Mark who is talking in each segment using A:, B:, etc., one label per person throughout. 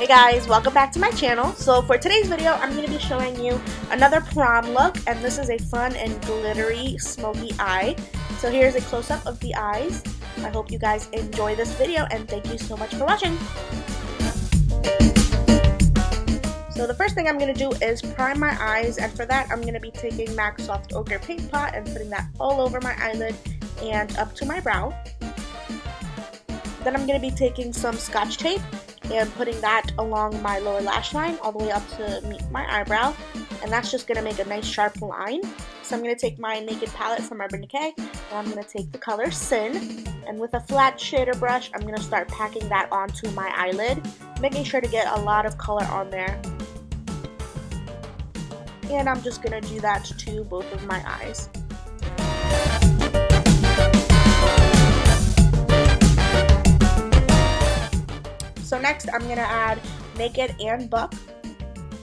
A: guys, welcome back to my channel. So for today's video, I'm going to be showing you another prom look, and this is a fun and glittery smoky eye. So here's a close-up of the eyes. I hope you guys enjoy this video, and thank you so much for watching. So the first thing I'm going to do is prime my eyes, and for that I'm going to be taking MAC Soft Ochre Paint Pot and putting that all over my eyelid and up to my brow. Then I'm going to be taking some Scotch tape and putting that along my lower lash line all the way up to meet my eyebrow, and that's just going to make a nice sharp line. So I'm going to take my Naked palette from Urban Decay, and I'm going to take the color Sin, and with a flat shader brush I'm going to start packing that onto my eyelid, making sure to get a lot of color on there. And I'm just going to do that to both of my eyes. So next I'm going to add Naked and Buck.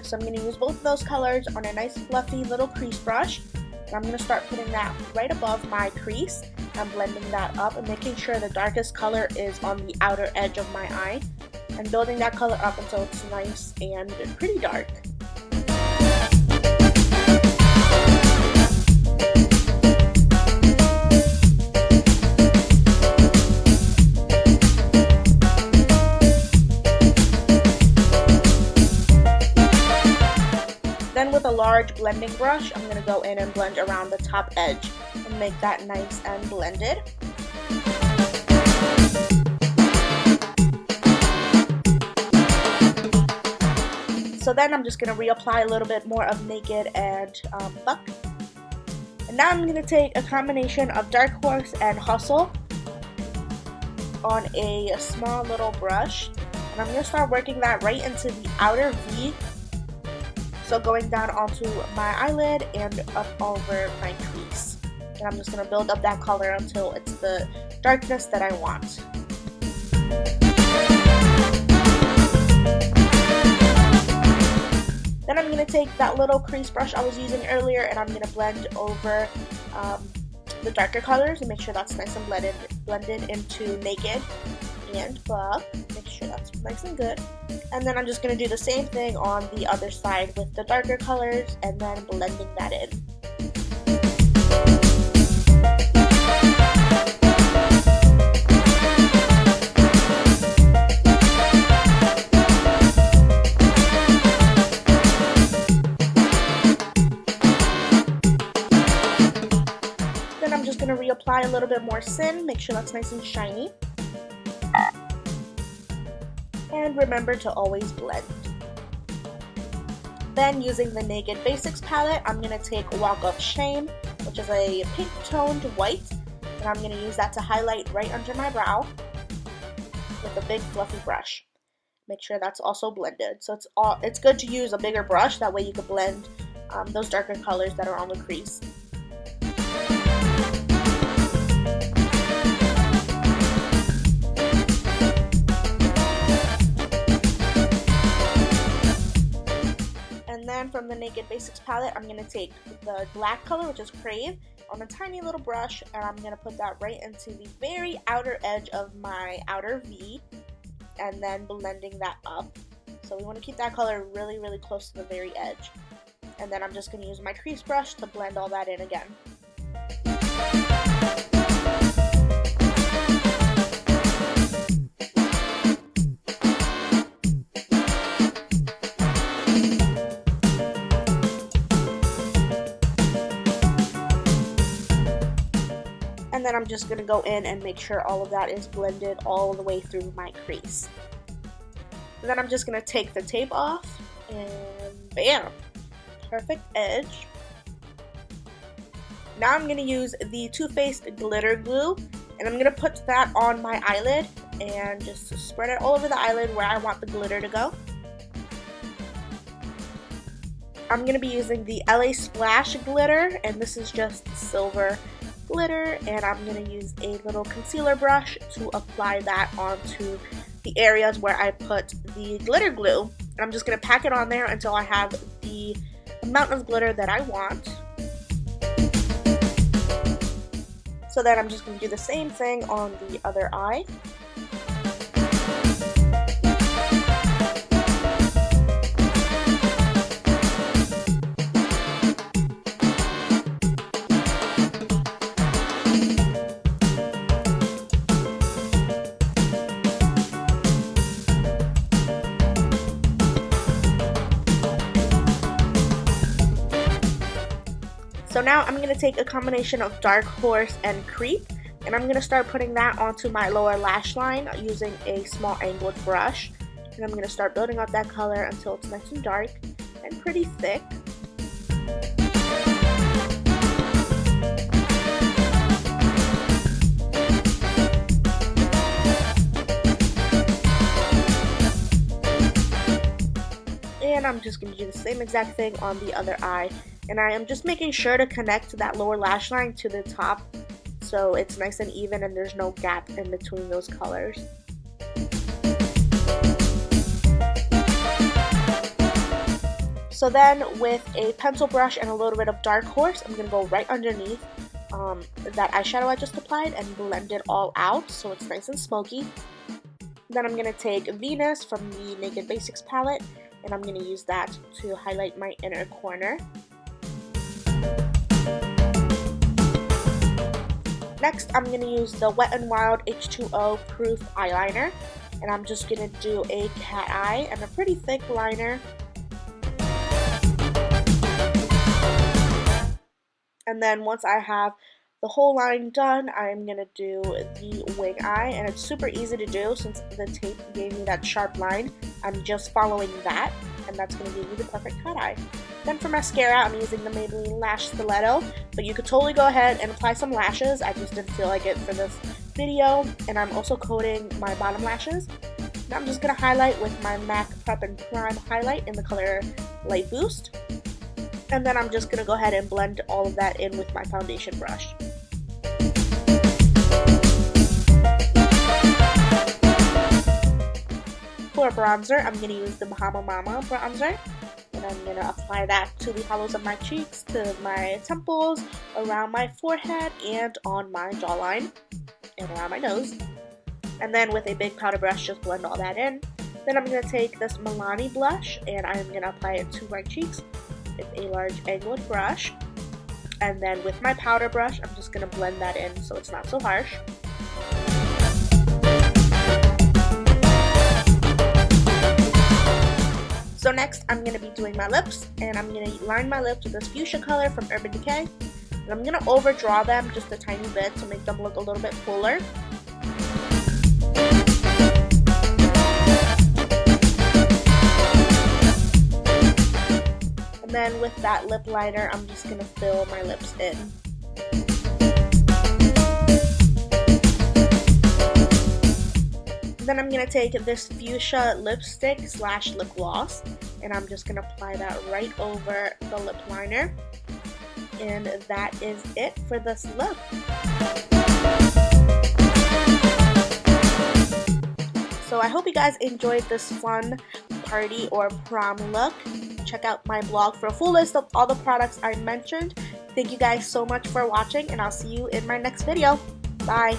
A: So I'm going to use both of those colors on a nice fluffy little crease brush. And I'm going to start putting that right above my crease. I'm blending that up and making sure the darkest color is on the outer edge of my eye. And building that color up until it's nice and pretty dark. Then with a large blending brush, I'm going to go in and blend around the top edge and make that nice and blended. So then I'm just going to reapply a little bit more of Naked and Buck. And now I'm going to take a combination of Dark Horse and Hustle on a small little brush. And I'm going to start working that right into the outer V. So going down onto my eyelid and up over my crease. And I'm just going to build up that color until it's the darkness that I want. Then I'm going to take that little crease brush I was using earlier and I'm going to blend over the darker colors and make sure that's nice and blended into Naked and Buck. Make sure that's nice and good. And then I'm just going to do the same thing on the other side with the darker colors and then blending that in. Then I'm just going to reapply a little bit more Sin, make sure that's nice and shiny. And remember to always blend. Then using the Naked Basics palette, I'm going to take Walk of Shame, which is a pink toned white, and I'm going to use that to highlight right under my brow with a big fluffy brush. Make sure that's also blended. So it's good to use a bigger brush, that way you can blend those darker colors that are on the crease. And then from the Naked Basics palette, I'm going to take the black color, which is Crave, on a tiny little brush, and I'm going to put that right into the very outer edge of my outer V, and then blending that up. So we want to keep that color really, really close to the very edge. And then I'm just going to use my crease brush to blend all that in again. And then I'm just going to go in and make sure all of that is blended all the way through my crease. And then I'm just going to take the tape off, and bam! Perfect edge. Now I'm going to use the Too Faced glitter glue, and I'm going to put that on my eyelid and just spread it all over the eyelid where I want the glitter to go. I'm going to be using the LA Splash glitter, and this is just silver glitter, and I'm going to use a little concealer brush to apply that onto the areas where I put the glitter glue. And I'm just going to pack it on there until I have the amount of glitter that I want. So then I'm just going to do the same thing on the other eye. now I'm going to take a combination of Dark Horse and Creep, and I'm going to start putting that onto my lower lash line using a small angled brush. And I'm going to start building up that color until it's nice and dark and pretty thick. And I'm just going to do the same exact thing on the other eye. And I am just making sure to connect that lower lash line to the top so it's nice and even and there's no gap in between those colors. So then with a pencil brush and a little bit of Dark Horse, I'm going to go right underneath that eyeshadow I just applied and blend it all out so it's nice and smoky. Then I'm going to take Venus from the Naked Basics palette, and I'm going to use that to highlight my inner corner. Next, I'm going to use the Wet n Wild H2O Proof Eyeliner, and I'm just going to do a cat eye and a pretty thick liner. And then once I have the whole line done, I'm going to do the wing eye, and it's super easy to do since the tape gave me that sharp line. I'm just following that, and that's going to give you the perfect cat eye. Then for mascara, I'm using the Maybelline Lash Stiletto, but you could totally go ahead and apply some lashes. I just didn't feel like it for this video, and I'm also coating my bottom lashes. Now I'm just going to highlight with my MAC Prep and Prime highlight in the color Light Boost. And then I'm just going to go ahead and blend all of that in with my foundation brush. For bronzer, I'm going to use the Bahama Mama bronzer. And I'm going to apply that to the hollows of my cheeks, to my temples, around my forehead, and on my jawline, and around my nose. And then with a big powder brush, just blend all that in. Then I'm going to take this Milani blush, and I'm going to apply it to my cheeks with a large angled brush, and then with my powder brush I'm just going to blend that in so it's not so harsh. So next I'm going to be doing my lips, and I'm going to line my lips with this fuchsia color from Urban Decay, and I'm going to overdraw them just a tiny bit to make them look a little bit fuller. And then with that lip liner, I'm just going to fill my lips in. Then I'm going to take this fuchsia lipstick / lip gloss, and I'm just going to apply that right over the lip liner. And that is it for this look. So I hope you guys enjoyed this fun party or prom look. Check out my blog for a full list of all the products I mentioned. Thank you guys so much for watching, and I'll see you in my next video. Bye!